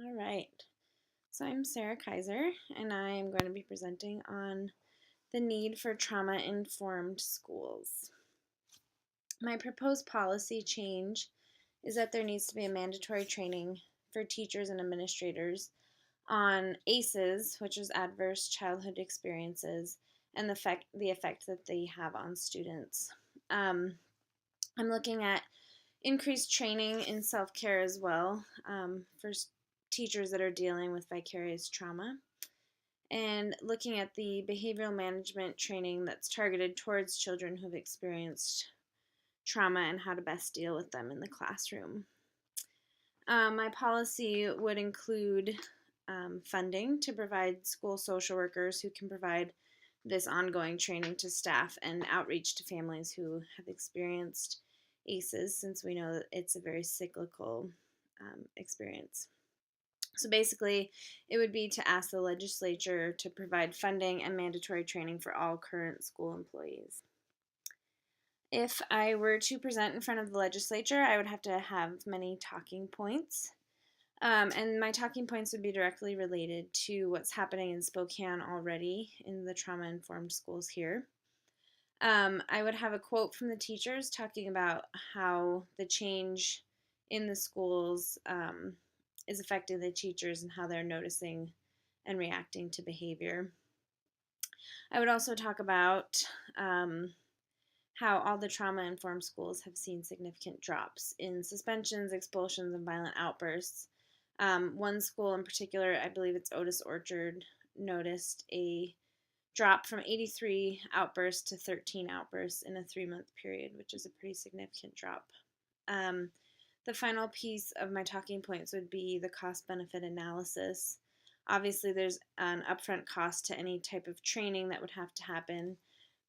All right. So I'm Sarah Kaiser, and I am going to be presenting on the need for trauma-informed schools. My proposed policy change is that there needs to be a mandatory training for teachers and administrators on ACEs, which is adverse childhood experiences, and the effect that they have on students. Um, I'm looking at increased training in self care as well for teachers that are dealing with vicarious trauma, and looking at the behavioral management training that's targeted towards children who've experienced trauma and how to best deal with them in the classroom. My policy would include funding to provide school social workers who can provide this ongoing training to staff and outreach to families who have experienced ACEs, since we know that it's a very cyclical experience. So basically, it would be to ask the legislature to provide funding and mandatory training for all current school employees. If I were to present in front of the legislature, I would have to have many talking points. And my talking points would be directly related to what's happening in Spokane already in the trauma informed schools here. I would have a quote from the teachers talking about how the change in the schools is affecting the teachers and how they're noticing and reacting to behavior. I would also talk about how all the trauma informed schools have seen significant drops in suspensions, expulsions, and violent outbursts. One school in particular, I believe it's Otis Orchard, noticed a drop from 83 outbursts to 13 outbursts in a 3 month period, which is a pretty significant drop. Um, the final piece of my talking points would be the cost benefit analysis. Obviously, there's an upfront cost to any type of training that would have to happen,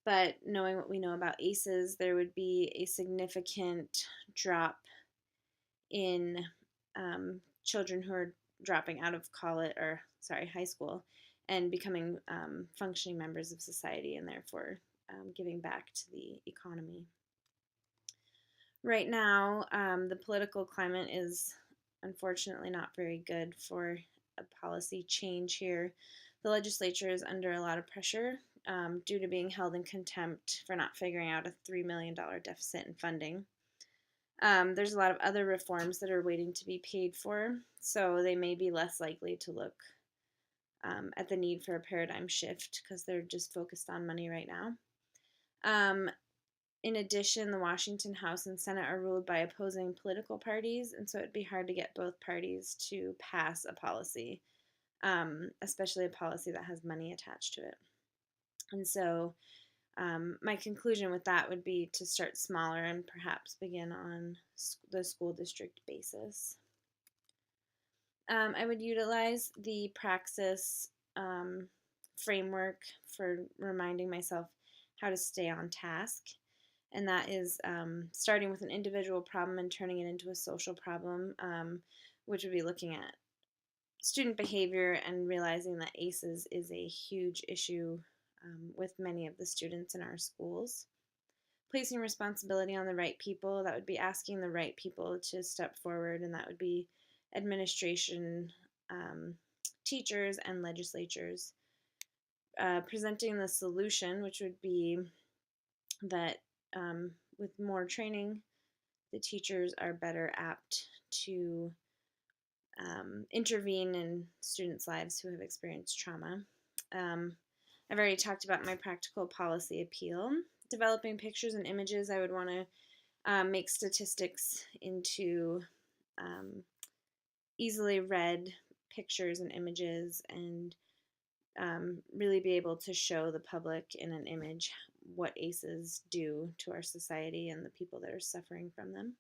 but knowing what we know about ACEs, there would be a significant drop in children who are dropping out of college or sorry high school and becoming functioning members of society, and therefore giving back to the economy. Right now, the political climate is unfortunately not very good for a policy change here. The legislature is under a lot of pressure due to being held in contempt for not figuring out a $3 million deficit in funding. There's a lot of other reforms that are waiting to be paid for, so they may be less likely to look at the need for a paradigm shift because they're just focused on money right now. In addition, the Washington House and Senate are ruled by opposing political parties, and so it'd be hard to get both parties to pass a policy, especially a policy that has money attached to it. And so, my conclusion with that would be to start smaller and perhaps begin on the school district basis. I would utilize the Praxis framework for reminding myself how to stay on task. And that is starting with an individual problem and turning it into a social problem, which would be looking at student behavior and realizing that ACEs is a huge issue with many of the students in our schools. Placing responsibility on the right people, that would be asking the right people to step forward, and that would be administration, um, teachers, and legislatures. Presenting the solution, which would be that with more training, the teachers are better apt to intervene in students' lives who have experienced trauma. Um, I've already talked about my practical policy appeal. Developing pictures and images, I would want to make statistics into easily read pictures and images, and really be able to show the public in an image what ACEs do to our society and the people that are suffering from them.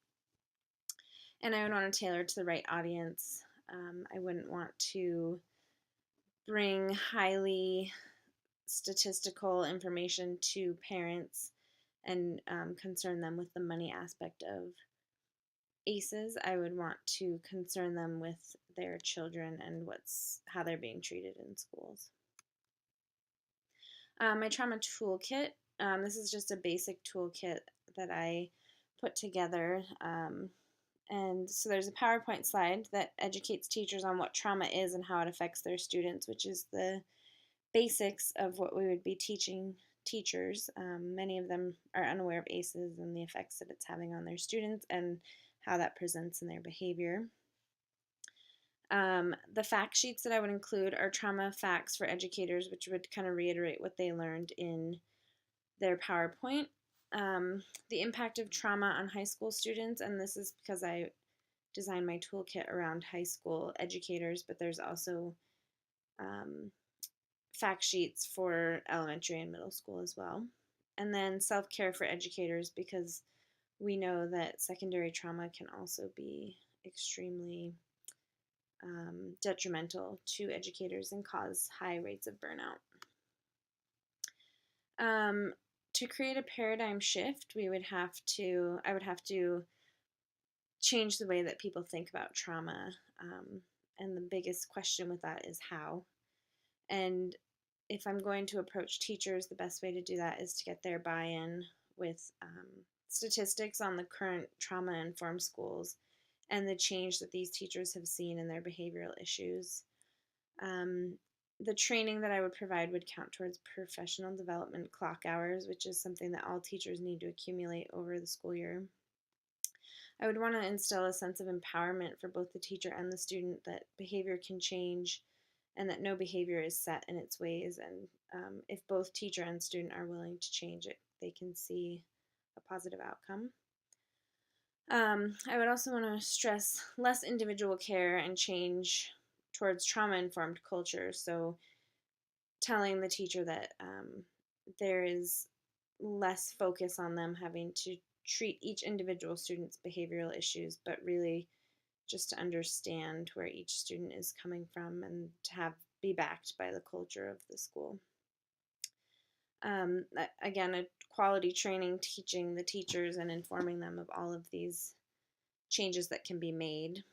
And I would want to tailor to the right audience. I wouldn't want to bring highly statistical information to parents and concern them with the money aspect of ACEs. I would want to concern them with their children and how they're being treated in schools. My trauma toolkit. This is just a basic toolkit that I put together. And so there's a PowerPoint slide that educates teachers on what trauma is and how it affects their students, which is the basics of what we would be teaching teachers. Many of them are unaware of ACEs and the effects that it's having on their students and how that presents in their behavior. The fact sheets that I would include are trauma facts for educators, which would kind of reiterate what they learned in their PowerPoint. The impact of trauma on high school students, and this is because I designed my toolkit around high school educators, but there's also fact sheets for elementary and middle school as well. And then self-care for educators, because we know that secondary trauma can also be extremely detrimental to educators and cause high rates of burnout. To create a paradigm shift, I would have to change the way that people think about trauma. And the biggest question with that is how. And if I'm going to approach teachers, the best way to do that is to get their buy-in with statistics on the current trauma-informed schools and the change that these teachers have seen in their behavioral issues. The training that I would provide would count towards professional development clock hours, which is something that all teachers need to accumulate over the school year. I would want to instill a sense of empowerment for both the teacher and the student that behavior can change and that no behavior is set in its ways. And if both teacher and student are willing to change it, they can see a positive outcome. I would also want to stress less individual care and change towards trauma-informed culture. So telling the teacher that there is less focus on them having to treat each individual student's behavioral issues, but really just to understand where each student is coming from and to be backed by the culture of the school. Again, a quality training teaching the teachers and informing them of all of these changes that can be made.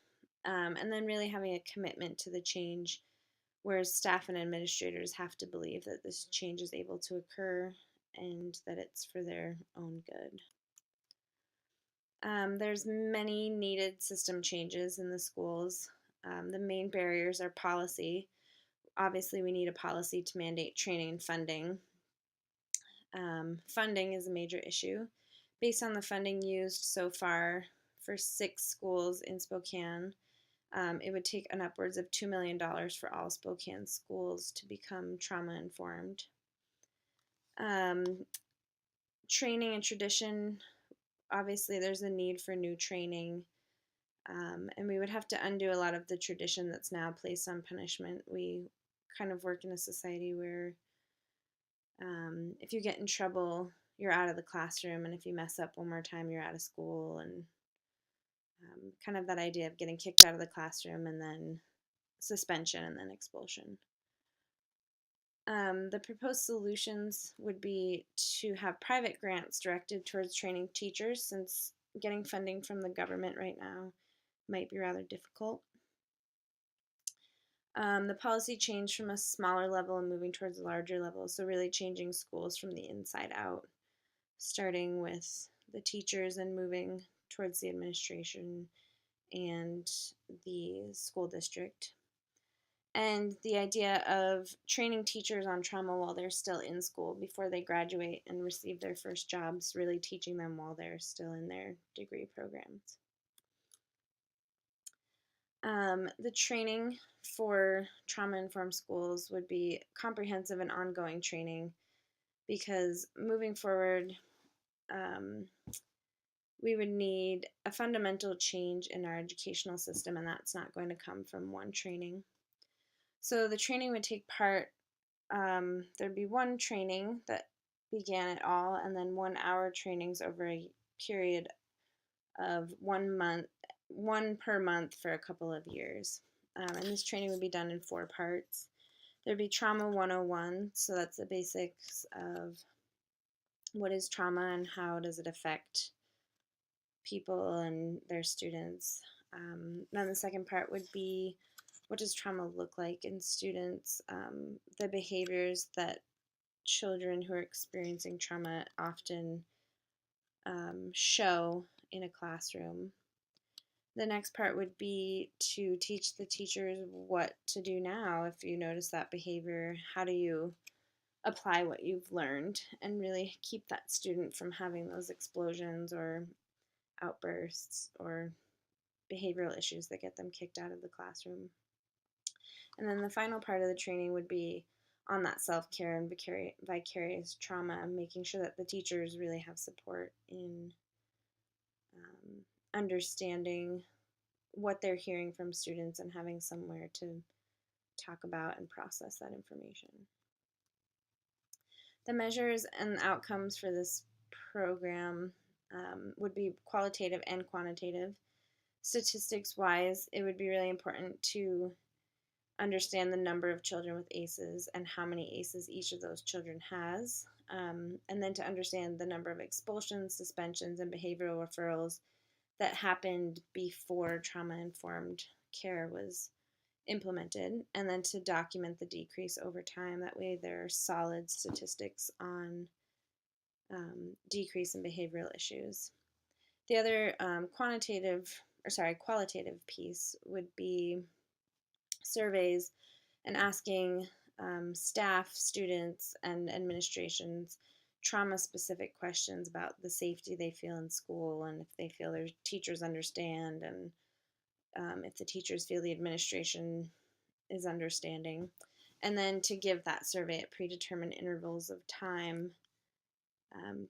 And then really having a commitment to the change, whereas staff and administrators have to believe that this change is able to occur and that it's for their own good. There's many needed system changes in the schools. The main barriers are policy. Obviously, we need a policy to mandate training and funding. Funding is a major issue. Based on the funding used so far for 6 schools in Spokane, it would take an upwards of $2 million for all Spokane schools to become trauma-informed. Training and tradition, obviously there's a need for new training, and we would have to undo a lot of the tradition that's now placed on punishment. We kind of work in a society where if you get in trouble, you're out of the classroom, and if you mess up one more time, you're out of school, and kind of that idea of getting kicked out of the classroom and then suspension and then expulsion. The proposed solutions would be to have private grants directed towards training teachers, since getting funding from the government right now might be rather difficult. The policy change from a smaller level and moving towards a larger level, so really changing schools from the inside out, starting with the teachers and moving towards the administration and the school district. And the idea of training teachers on trauma while they're still in school before they graduate and receive their first jobs, really teaching them while they're still in their degree programs. The training for trauma-informed schools would be comprehensive and ongoing training, because moving forward, we would need a fundamental change in our educational system, and that's not going to come from one training. So the training would take part, there'd be one training that began it all, and then 1 hour trainings over a period of 1 month, one per month for a couple of years. And this training would be done in 4 parts. There'd be Trauma 101, so that's the basics of what is trauma and how does it affect people and their students. Then the second part would be, what does trauma look like in students, the behaviors that children who are experiencing trauma often show in a classroom. The next part would be to teach the teachers what to do now if you notice that behavior. How do you apply what you've learned and really keep that student from having those explosions or outbursts or behavioral issues that get them kicked out of the classroom. And then the final part of the training would be on that self-care and vicarious trauma, making sure that the teachers really have support in understanding what they're hearing from students and having somewhere to talk about and process that information. The measures and outcomes for this program would be qualitative and quantitative. Statistics wise, it would be really important to understand the number of children with ACEs and how many ACEs each of those children has, and then to understand the number of expulsions, suspensions, and behavioral referrals that happened before trauma-informed care was implemented, and then to document the decrease over time. That way there are solid statistics on decrease in behavioral issues. The other qualitative piece would be surveys and asking staff, students, and administrations trauma-specific questions about the safety they feel in school and if they feel their teachers understand and if the teachers feel the administration is understanding. And then to give that survey at predetermined intervals of time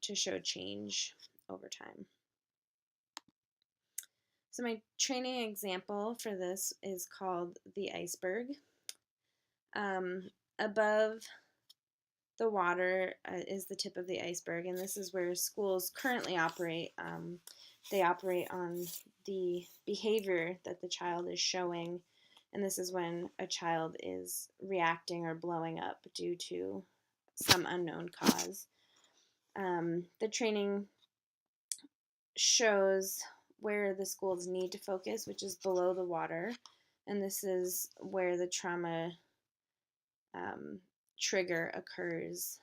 to show change over time. So my training example for this is called the iceberg. Above the water is the tip of the iceberg, and this is where schools currently operate. They operate on the behavior that the child is showing, and this is when a child is reacting or blowing up due to some unknown cause. The training shows where the schools need to focus, which is below the water, and this is where the trauma trigger occurs.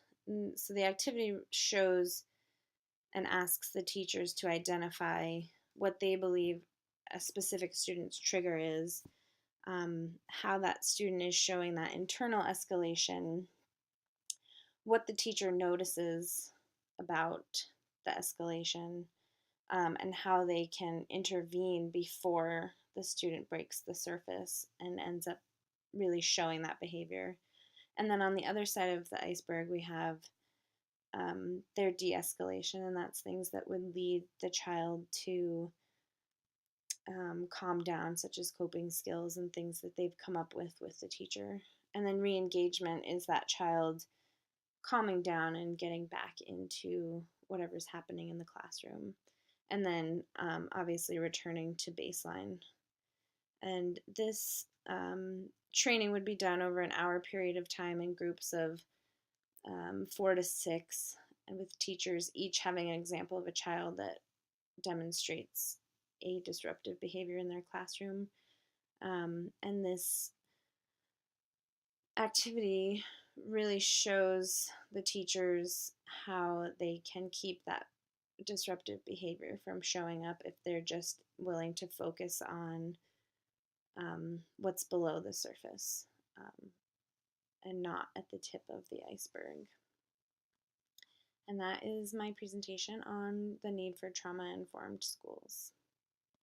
So the activity shows and asks the teachers to identify what they believe a specific student's trigger is, how that student is showing that internal escalation, what the teacher notices about the escalation, and how they can intervene before the student breaks the surface and ends up really showing that behavior. And then on the other side of the iceberg, we have their de-escalation, and that's things that would lead the child to calm down, such as coping skills and things that they've come up with the teacher. And then re-engagement is that child calming down and getting back into whatever's happening in the classroom. And then obviously returning to baseline. And this training would be done over an hour period of time in groups of 4 to 6, and with teachers each having an example of a child that demonstrates a disruptive behavior in their classroom. And this activity really shows the teachers how they can keep that disruptive behavior from showing up if they're just willing to focus on what's below the surface and not at the tip of the iceberg. And that is my presentation on the need for trauma-informed schools.